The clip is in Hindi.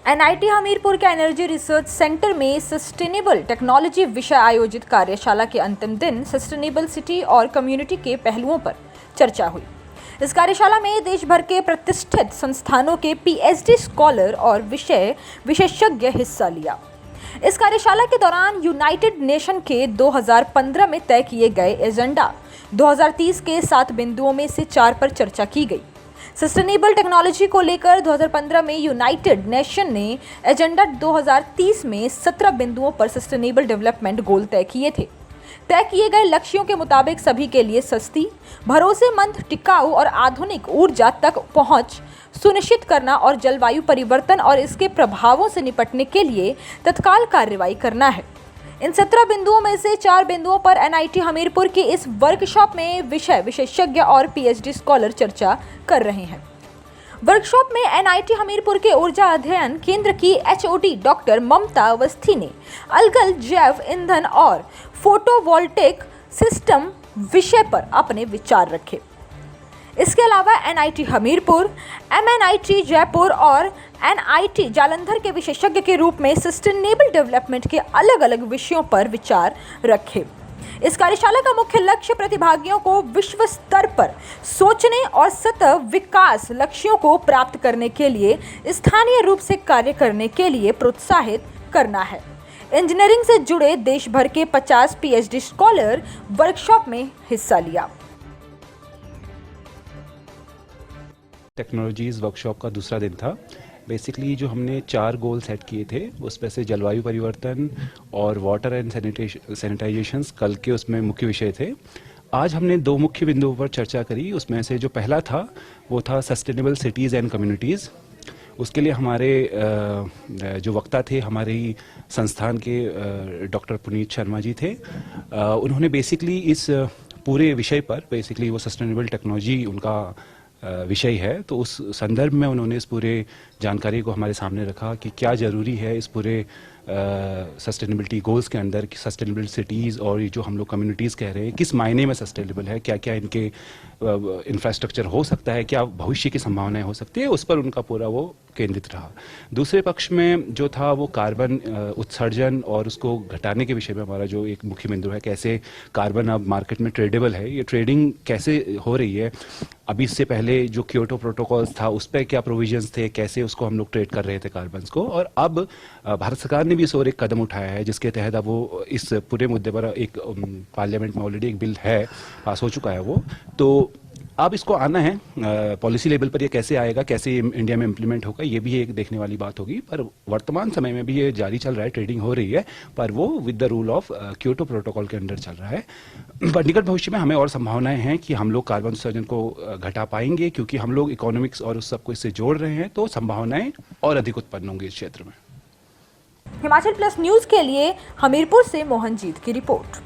एनआईटी हमीरपुर के एनर्जी रिसर्च सेंटर में सस्टेनेबल टेक्नोलॉजी विषय आयोजित कार्यशाला के अंतिम दिन सस्टेनेबल सिटी और कम्युनिटी के पहलुओं पर चर्चा हुई। इस कार्यशाला में देश भर के प्रतिष्ठित संस्थानों के पीएचडी स्कॉलर और विषय विशेषज्ञ हिस्सा लिया। इस कार्यशाला के दौरान यूनाइटेड नेशन के 2015 में तय किए गए एजेंडा 2030 के 7 बिंदुओं में से 4 पर चर्चा की गई। सस्टेनेबल टेक्नोलॉजी को लेकर 2015 में यूनाइटेड नेशन ने एजेंडा 2030 में 17 बिंदुओं पर सस्टेनेबल डेवलपमेंट गोल तय किए थे। तय किए गए लक्ष्यों के मुताबिक सभी के लिए सस्ती, भरोसेमंद, टिकाऊ और आधुनिक ऊर्जा तक पहुंच सुनिश्चित करना और जलवायु परिवर्तन और इसके प्रभावों से निपटने के लिए तत्काल कार्रवाई करना है। इन 17 बिंदुओं में से 4 बिंदुओं पर एनआईटी हमीरपुर की इस वर्कशॉप में विषय विशेषज्ञ और पीएचडी स्कॉलर चर्चा कर रहे हैं। वर्कशॉप में एनआईटी हमीरपुर के ऊर्जा अध्ययन केंद्र की एचओडी डॉक्टर ममता अवस्थी ने अलगल जैव ईंधन और फोटोवोल्टेइक सिस्टम विषय पर अपने विचार रखे। इसके अलावा एनआईटी हमीरपुर, एमएनआईटी जयपुर और एनआईटी जालंधर के विशेषज्ञ के रूप में सस्टेनेबल डेवलपमेंट के अलग अलग विषयों पर विचार रखे। इस कार्यशाला का मुख्य लक्ष्य प्रतिभागियों को विश्व स्तर पर सोचने और सतत विकास लक्ष्यों को प्राप्त करने के लिए स्थानीय रूप से कार्य करने के लिए प्रोत्साहित करना है। इंजीनियरिंग से जुड़े देश भर के 50 पीएचडी स्कॉलर वर्कशॉप में हिस्सा लिया। टेक्नोलॉजीज़ वर्कशॉप का दूसरा दिन था। बेसिकली जो हमने 4 गोल सेट किए थे उसमें से जलवायु परिवर्तन और वाटर एंड सैनिटाइजेशंस कल के उसमें मुख्य विषय थे। आज हमने 2 मुख्य बिंदुओं पर चर्चा करी। उसमें से जो पहला था वो था सस्टेनेबल सिटीज़ एंड कम्युनिटीज़। उसके लिए हमारे जो वक्ता थे हमारे ही संस्थान के डॉक्टर पुनीत शर्मा जी थे। उन्होंने बेसिकली इस पूरे विषय पर बेसिकली वो सस्टेनेबल टेक्नोलॉजी उनका विषय है, तो उस संदर्भ में उन्होंने इस पूरे जानकारी को हमारे सामने रखा कि क्या ज़रूरी है इस पूरे सस्टेनेबिलिटी गोल्स के अंदर कि सस्टेनेबल सिटीज़ और ये जो हम लोग कम्युनिटीज़ कह रहे हैं किस मायने में सस्टेनेबल है, क्या क्या इनके इंफ्रास्ट्रक्चर हो सकता है, क्या भविष्य की संभावनाएं हो सकती है, उस पर उनका पूरा वो केंद्रित रहा। दूसरे पक्ष में जो था वो कार्बन उत्सर्जन और उसको घटाने के विषय में हमारा जो एक मुख्य बिंदु है, कैसे कार्बन अब मार्केट में ट्रेडेबल है, ये ट्रेडिंग कैसे हो रही है। अभी इससे पहले जो क्योटो प्रोटोकॉल्स था उस पर क्या प्रोविजंस थे, कैसे उसको हम लोग ट्रेड कर रहे थे कार्बन को, और अब भारत सरकार ने भी इस ओर एक कदम उठाया है जिसके तहत अब वो इस पूरे मुद्दे पर एक पार्लियामेंट में ऑलरेडी एक बिल है, पास हो चुका है वो। तो अब इसको आना है पॉलिसी लेवल पर, ये कैसे आएगा, कैसे इंडिया में इम्प्लीमेंट होगा, ये भी एक देखने वाली बात होगी। पर वर्तमान समय में भी ये जारी चल रहा है, ट्रेडिंग हो रही है, पर वो with the rule of Kyoto protocol के अंडर चल रहा है। पर निकट भविष्य में हमें और संभावनाएं हैं कि हम लोग कार्बन उत्सर्जन को घटा पाएंगे, क्योंकि हम लोग इकोनॉमिक्स और उस सबको इससे जोड़ रहे हैं, तो संभावनाएं और अधिक उत्पन्न होंगी इस क्षेत्र में। हिमाचल प्लस न्यूज के लिए हमीरपुर से मोहनजीत की रिपोर्ट।